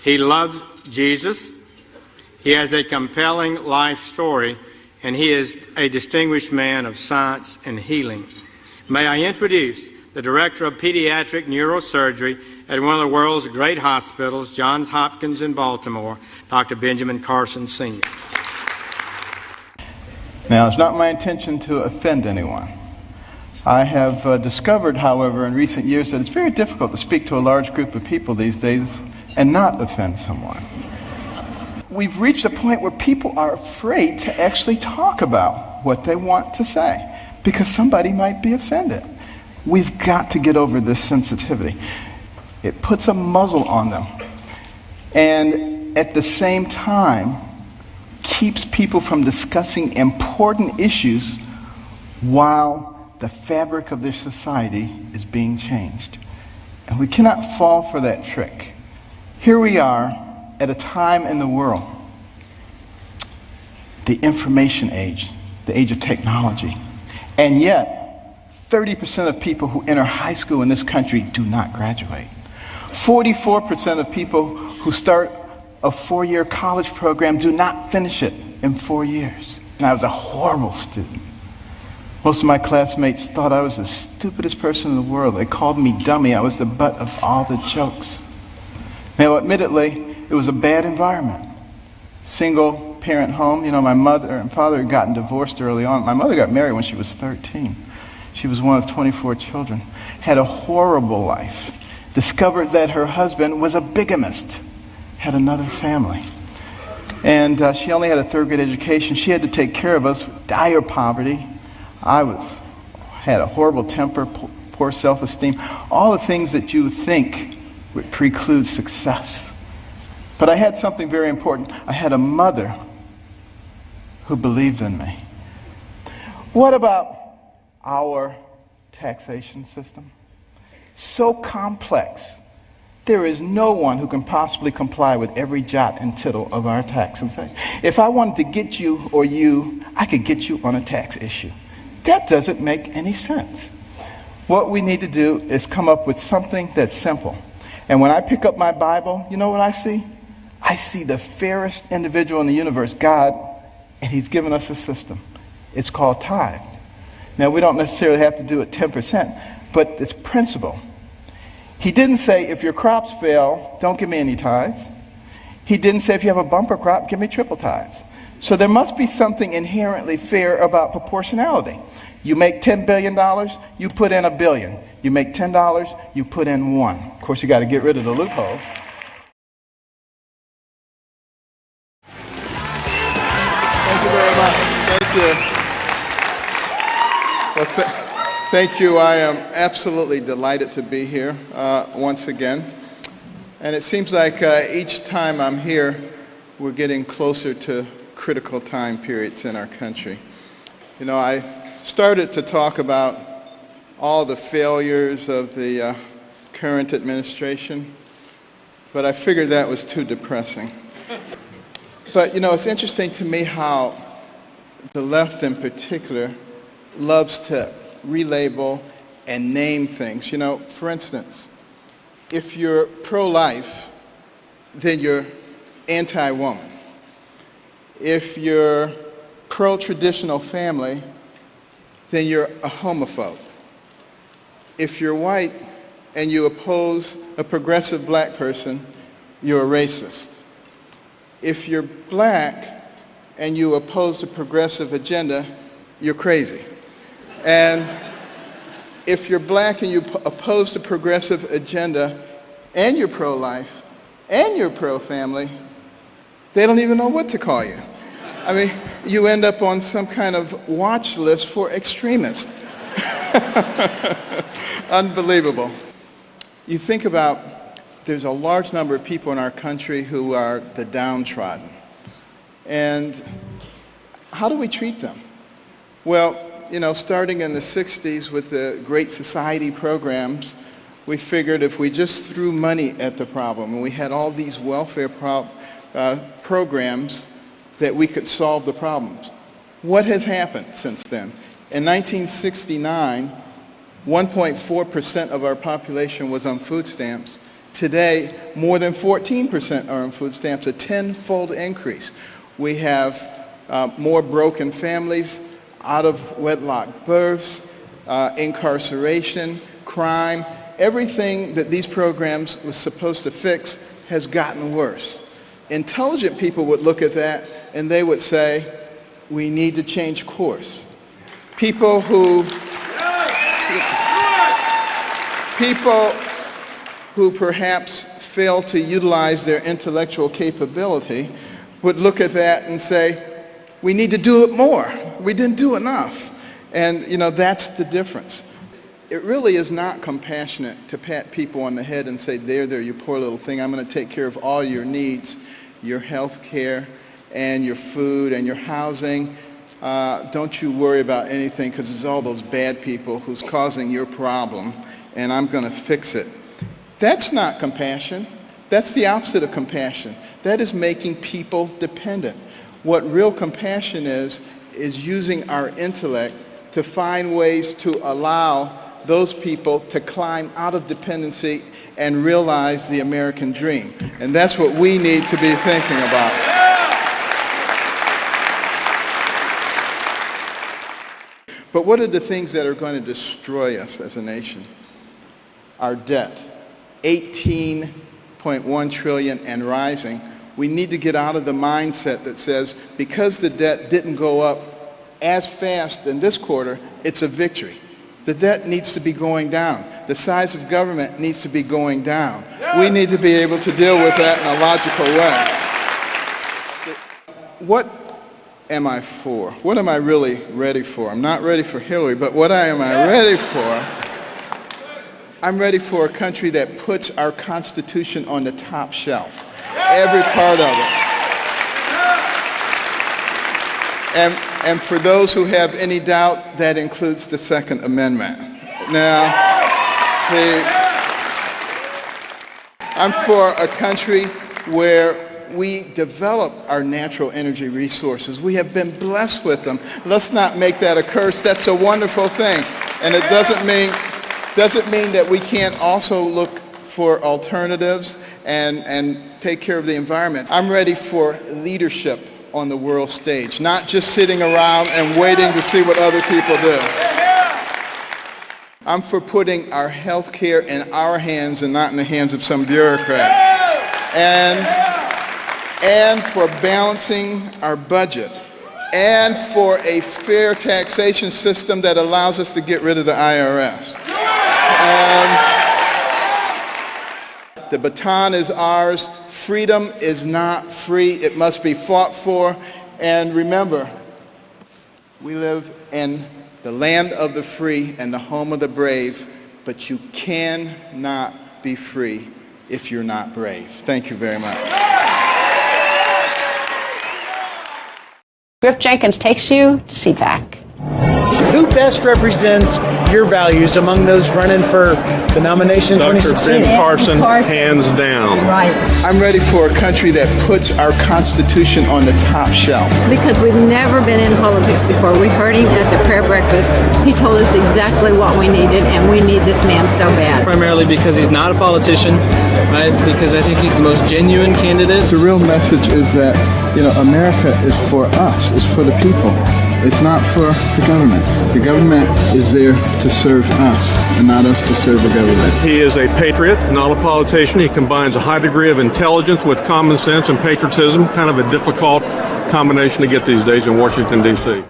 He loves Jesus. He has a compelling life story, and he is a distinguished man of science and healing. May I introduce the Director of Pediatric Neurosurgery at one of the world's great hospitals, Johns Hopkins in Baltimore, Dr. Benjamin Carson, Sr. Now, it's not my intention to offend anyone. I have discovered, however, in recent years that it's very difficult to speak to a large group of people these days and not offend someone. We've reached a point where people are afraid to actually talk about what they want to say because somebody might be offended. We've got to get over this sensitivity. It puts a muzzle on them. And at the same time, keeps people from discussing important issues while the fabric of their society is being changed. And we cannot fall for that trick. Here we are at a time in the world, the information age, the age of technology, and yet 30% of people who enter high school in this country do not graduate. 44% of people who start a 4-year college program do not finish it in 4 years. And I was a horrible student. Most of my classmates thought I was the stupidest person in the world. They called me dummy. I was the butt of all the jokes. Now, admittedly, it was a bad environment. Single parent home. You know, my mother and father had gotten divorced early on. My mother got married when she was 13. She was one of 24 children. Had a horrible life. Discovered that her husband was a bigamist. Had another family. And she only had a 3rd grade education. She had to take care of us. Dire poverty. I had a horrible temper, poor self-esteem. All the things that you think would preclude success. But I had something very important. I had a mother who believed in me. What about our taxation system? So complex. There is no one who can possibly comply with every jot and tittle of our tax. If I wanted to get you or you, I could get you on a tax issue. That doesn't make any sense. What we need to do is come up with something that's simple. And when I pick up my Bible, you know what I see? I see the fairest individual in the universe, God, and he's given us a system. It's called tithe. Now, we don't necessarily have to do it 10%, but it's principle. He didn't say, if your crops fail, don't give me any tithes. He didn't say, if you have a bumper crop, give me triple tithes. So there must be something inherently fair about proportionality. You make $10 billion, you put in $1 billion. You make $10, you put in $1. Of course, you got to get rid of the loopholes. Thank you very much. Thank you. Well, thank you. I am absolutely delighted to be here once again. And it seems like each time I'm here, we're getting closer to critical time periods in our country. You know, I started to talk about all the failures of the current administration, but I figured that was too depressing. But, you know, it's interesting to me how the left in particular loves to relabel and name things. You know, for instance, if you're pro-life, then you're anti-woman. If you're pro-traditional family, then you're a homophobe. If you're white and you oppose a progressive black person, you're a racist. If you're black and you oppose the progressive agenda, you're crazy. And if you're black and you oppose the progressive agenda and you're pro-life and you're pro-family, they don't even know what to call you. I mean, you end up on some kind of watch list for extremists. Unbelievable. You think about, there's a large number of people in our country who are the downtrodden. And how do we treat them? Well, you know, starting in the 60s with the Great Society programs, we figured if we just threw money at the problem, and we had all these welfare programs, that we could solve the problems. What has happened since then? In 1969, 1.4% of our population was on food stamps. Today, more than 14% are on food stamps, a tenfold increase. We have more broken families, out-of-wedlock births, incarceration, crime. Everything that these programs were supposed to fix has gotten worse. Intelligent people would look at that and they would say, we need to change course. People who perhaps fail to utilize their intellectual capability would look at that and say, we need to do it more. We didn't do enough. And, that's the difference. It really is not compassionate to pat people on the head and say, there, you poor little thing. I'm going to take care of all your needs, your health care and your food and your housing. Don't you worry about anything because it's all those bad people who's causing your problem, and I'm going to fix it. That's not compassion. That's the opposite of compassion. That is making people dependent. What real compassion is using our intellect to find ways to allow those people to climb out of dependency and realize the American dream. And that's what we need to be thinking about. But what are the things that are going to destroy us as a nation? Our debt, $18.1 trillion and rising. We need to get out of the mindset that says because the debt didn't go up as fast in this quarter, it's a victory. The debt needs to be going down. The size of government needs to be going down. We need to be able to deal with that in a logical way. What am I for? What am I really ready for? I'm not ready for Hillary, but what am I ready for? I'm ready for a country that puts our Constitution on the top shelf. Every part of it. And for those who have any doubt, that includes the Second Amendment. Now, I'm for a country where we develop our natural energy resources. We have been blessed with them. Let's not make that a curse. That's a wonderful thing. And it doesn't mean that we can't also look for alternatives and take care of the environment. I'm ready for leadership on the world stage, not just sitting around and waiting to see what other people do. I'm for putting our health care in our hands and not in the hands of some bureaucrat. And for balancing our budget. And for a fair taxation system that allows us to get rid of the IRS. The baton is ours. Freedom is not free. It must be fought for. And remember, we live in the land of the free and the home of the brave, but you cannot be free if you're not brave. Thank you very much. Griff Jenkins takes you to CPAC. Who best represents your values among those running for the nomination in 2016? Carson, hands down. Right. I'm ready for a country that puts our Constitution on the top shelf. Because we've never been in politics before. We heard him at the prayer breakfast. He told us exactly what we needed, and we need this man so bad. Primarily because he's not a politician, right? Because I think he's the most genuine candidate. The real message is that, America is for us, it's for the people. It's not for the government. The government is there to serve us and not us to serve the government. He is a patriot, not a politician. He combines a high degree of intelligence with common sense and patriotism, kind of a difficult combination to get these days in Washington, D.C.